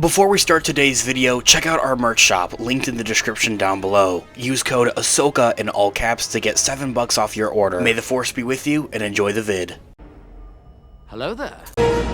Before we start today's video, check out our merch shop, linked in the description down below. Use code Ahsoka in all caps to get $7 off your order. May the Force be with you, and enjoy the vid. Hello there.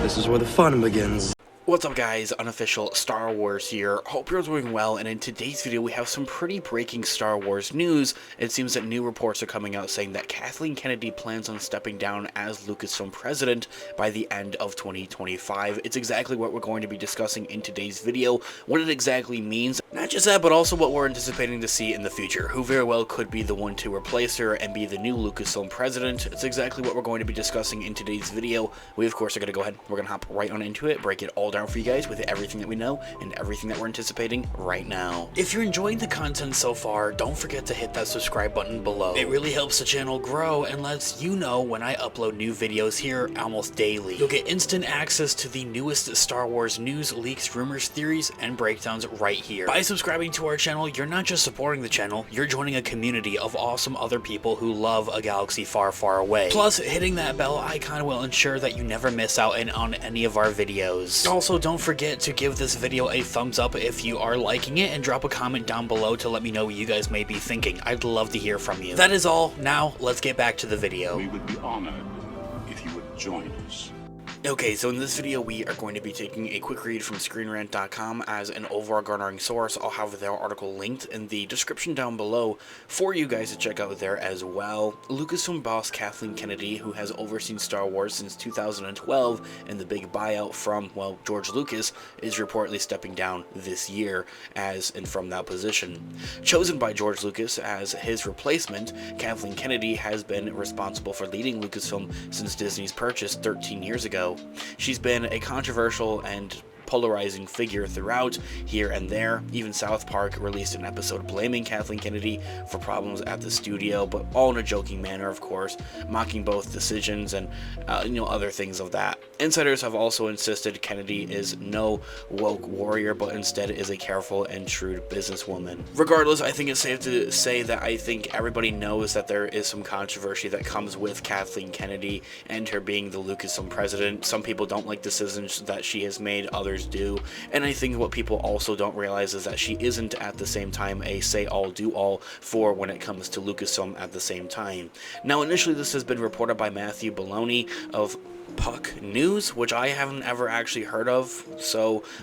This is where the fun begins. What's up guys, Unofficial Star Wars here. Hope you're doing well, and in today's video we have some pretty breaking Star Wars news. It seems that new reports are coming out saying that Kathleen Kennedy plans on stepping down as Lucasfilm president by the end of 2025. It's exactly what we're going to be discussing in today's video, what it exactly means, not just that, but also what we're anticipating to see in the future, who very well could be the one to replace her and be the new Lucasfilm president. It's exactly what we're going to be discussing in today's video. We of course are going to go ahead, we're going to hop right on into it, break it all down for you guys with everything that we know and everything that we're anticipating right now. If you're enjoying the content so far, don't forget to hit that subscribe button below. It really helps the channel grow and lets you know when I upload new videos here almost daily. You'll get instant access to the newest Star Wars news, leaks, rumors, theories, and breakdowns right here. By subscribing to our channel, you're not just supporting the channel, you're joining a community of awesome other people who love a galaxy far, far away. Plus, hitting that bell icon will ensure that you never miss out on any of our videos. Also, don't forget to give this video a thumbs up if you are liking it, and drop a comment down below to let me know what you guys may be thinking. I'd love to hear from you. That is all. Now, let's get back to the video. We would be honored if you would join us. Okay, so in this video we are going to be taking a quick read from ScreenRant.com as an overall garnering source. I'll have their article linked in the description down below for you guys to check out there as well. Lucasfilm boss Kathleen Kennedy, who has overseen Star Wars since 2012 and the big buyout from, well, George Lucas, is reportedly stepping down this year from that position. Chosen by George Lucas as his replacement, Kathleen Kennedy has been responsible for leading Lucasfilm since Disney's purchase 13 years ago. She's been a controversial and polarizing figure throughout, here and there. Even South Park released an episode blaming Kathleen Kennedy for problems at the studio, but all in a joking manner, of course, mocking both decisions and other things of that. Insiders have also insisted Kennedy is no woke warrior, but instead is a careful and shrewd businesswoman. Regardless, I think it's safe to say that I think everybody knows that there is some controversy that comes with Kathleen Kennedy and her being the Lucasfilm president. Some people don't like decisions that she has made, others do, and I think what people also don't realize is that she isn't at the same time a say-all do-all for when it comes to Lucasfilm at the same time. Now, initially this has been reported by Matthew Baloney of Puck News, which I haven't ever actually heard of,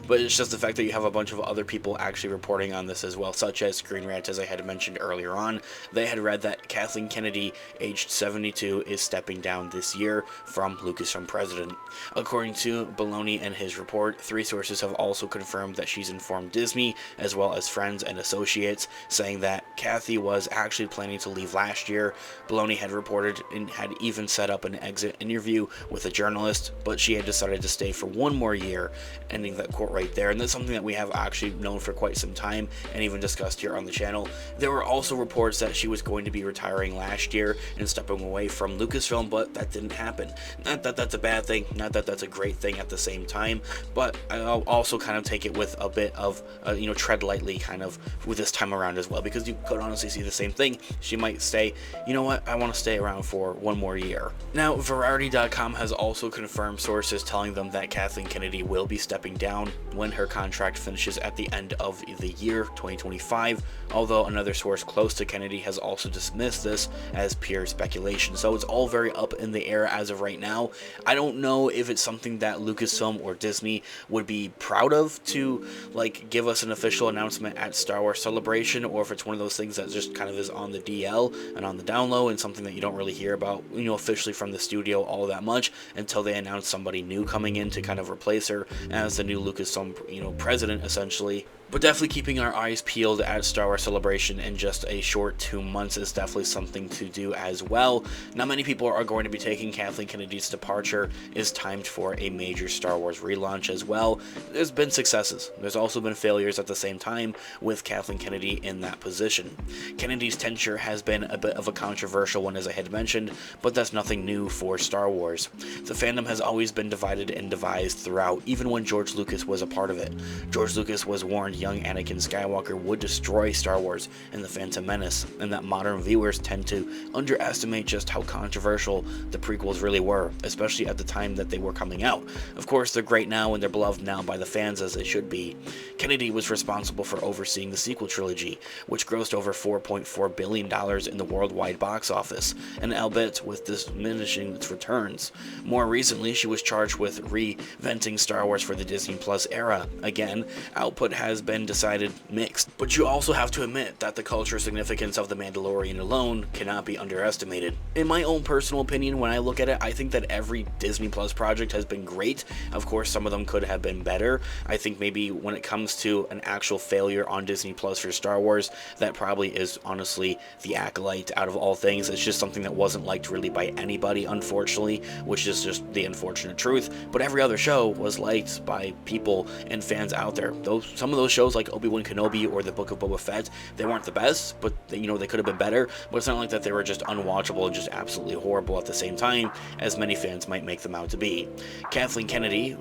but it's just the fact that you have a bunch of other people actually reporting on this as well, such as Screen Rant, as I had mentioned earlier on. They had read that Kathleen Kennedy, aged 72, is stepping down this year from Lucasfilm president. According to Baloney and his report, 3 sources have also confirmed that she's informed Disney, as well as friends and associates, saying that Kathy was actually planning to leave last year. Baloney had reported and had even set up an exit interview with a journalist, but she had decided to stay for 1 more year, ending that quote right there. And that's something that we have actually known for quite some time and even discussed here on the channel. There were also reports that she was going to be retiring last year and stepping away from Lucasfilm, but that didn't happen. Not that that's a bad thing, not that that's a great thing at the same time, but I'll also kind of take it with a bit of tread lightly kind of with this time around as well, because you could honestly see the same thing. She might say, you know what, I want to stay around for 1 more year. Now, Variety.com has also confirmed sources telling them that Kathleen Kennedy will be stepping down when her contract finishes at the end of the year 2025, although another source close to Kennedy has also dismissed this as pure speculation. So it's all very up in the air as of right now. I don't know if it's something that Lucasfilm or Disney would be proud of to give us an official announcement at Star Wars Celebration, or if it's one of those things that just kind of is on the DL and on the down low and something that you don't really hear about officially from the studio all that much until they announce somebody new coming in to kind of replace her as the new Lucasfilm president, essentially. But definitely keeping our eyes peeled at Star Wars Celebration in just a short 2 months is definitely something to do as well. Not many people are going to be taking Kathleen Kennedy's departure is timed for a major Star Wars relaunch as well. There's been successes. There's also been failures at the same time with Kathleen Kennedy in that position. Kennedy's tenure has been a bit of a controversial one, as I had mentioned, but that's nothing new for Star Wars. The fandom has always been divided and devised throughout, even when George Lucas was a part of it. George Lucas was warned young Anakin Skywalker would destroy Star Wars in The Phantom Menace, and that modern viewers tend to underestimate just how controversial the prequels really were, especially at the time that they were coming out. Of course, they're great now and they're beloved now by the fans as they should be. Kennedy was responsible for overseeing the sequel trilogy, which grossed over $4.4 billion in the worldwide box office, and albeit with diminishing its returns. More recently, she was charged with reinventing Star Wars for the Disney Plus era. Again, output has been decided mixed, but you also have to admit that the cultural significance of The Mandalorian alone cannot be underestimated. In my own personal opinion, when I look at it, I think that every Disney Plus project has been great. Of course, some of them could have been better. I think maybe when it comes to an actual failure on Disney Plus for Star Wars, that probably is honestly The Acolyte out of all things. It's just something that wasn't liked really by anybody, unfortunately, which is just the unfortunate truth. But every other show was liked by people and fans out there. Some of those shows like Obi-Wan Kenobi or The Book of Boba Fett, they weren't the best, but they could have been better. But it's not like that they were just unwatchable and just absolutely horrible at the same time as many fans might make them out to be. Kathleen Kennedy,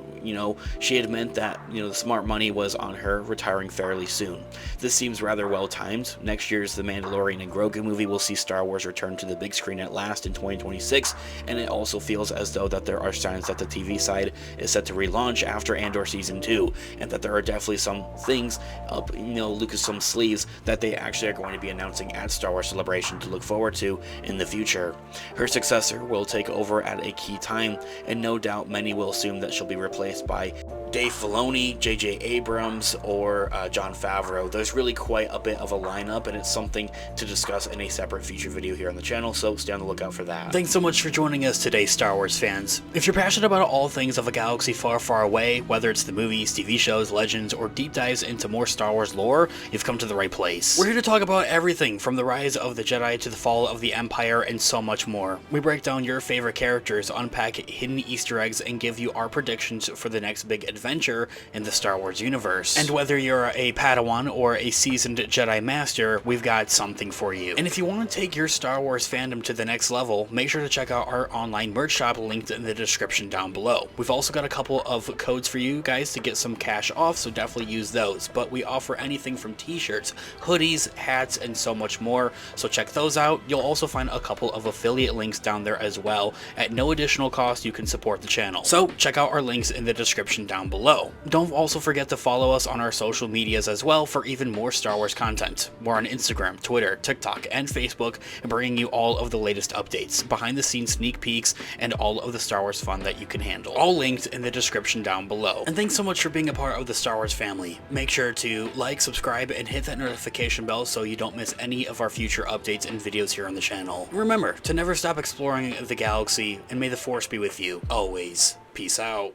she had meant that, the smart money was on her retiring fairly soon. This seems rather well timed. Next year's The Mandalorian and Grogu movie will see Star Wars return to the big screen at last in 2026, and it also feels as though that there are signs that the TV side is set to relaunch after Andor Season 2, and that there are definitely some things up, LucasFilm sleeves that they actually are going to be announcing at Star Wars Celebration to look forward to in the future. Her successor will take over at a key time, and no doubt many will assume that she'll be replaced by Dave Filoni, J.J. Abrams, or Jon Favreau. There's really quite a bit of a lineup, and it's something to discuss in a separate feature video here on the channel, so stay on the lookout for that. Thanks so much for joining us today, Star Wars fans. If you're passionate about all things of a galaxy far, far away, whether it's the movies, TV shows, legends, or deep dives into more Star Wars lore, you've come to the right place. We're here to talk about everything from the rise of the Jedi to the fall of the Empire and so much more. We break down your favorite characters, unpack hidden Easter eggs, and give you our predictions for the next big adventure in the Star Wars universe. And whether you're a Padawan or a seasoned Jedi Master, we've got something for you. And if you want to take your Star Wars fandom to the next level, make sure to check out our online merch shop linked in the description down below. We've also got a couple of codes for you guys to get some cash off, so definitely use those. But we offer anything from t-shirts, hoodies, hats, and so much more, so check those out. You'll also find a couple of affiliate links down there as well. At no additional cost, you can support the channel. So check out our links in the description down below. Don't also forget to follow us on our social medias as well for even more Star Wars content. We're on Instagram, Twitter, TikTok, and Facebook, bringing you all of the latest updates, behind the scenes sneak peeks, and all of the Star Wars fun that you can handle. All linked in the description down below. And thanks so much for being a part of the Star Wars family. Make sure to like, subscribe, and hit that notification bell so you don't miss any of our future updates and videos here on the channel. Remember to never stop exploring the galaxy, and may the Force be with you always. Peace out.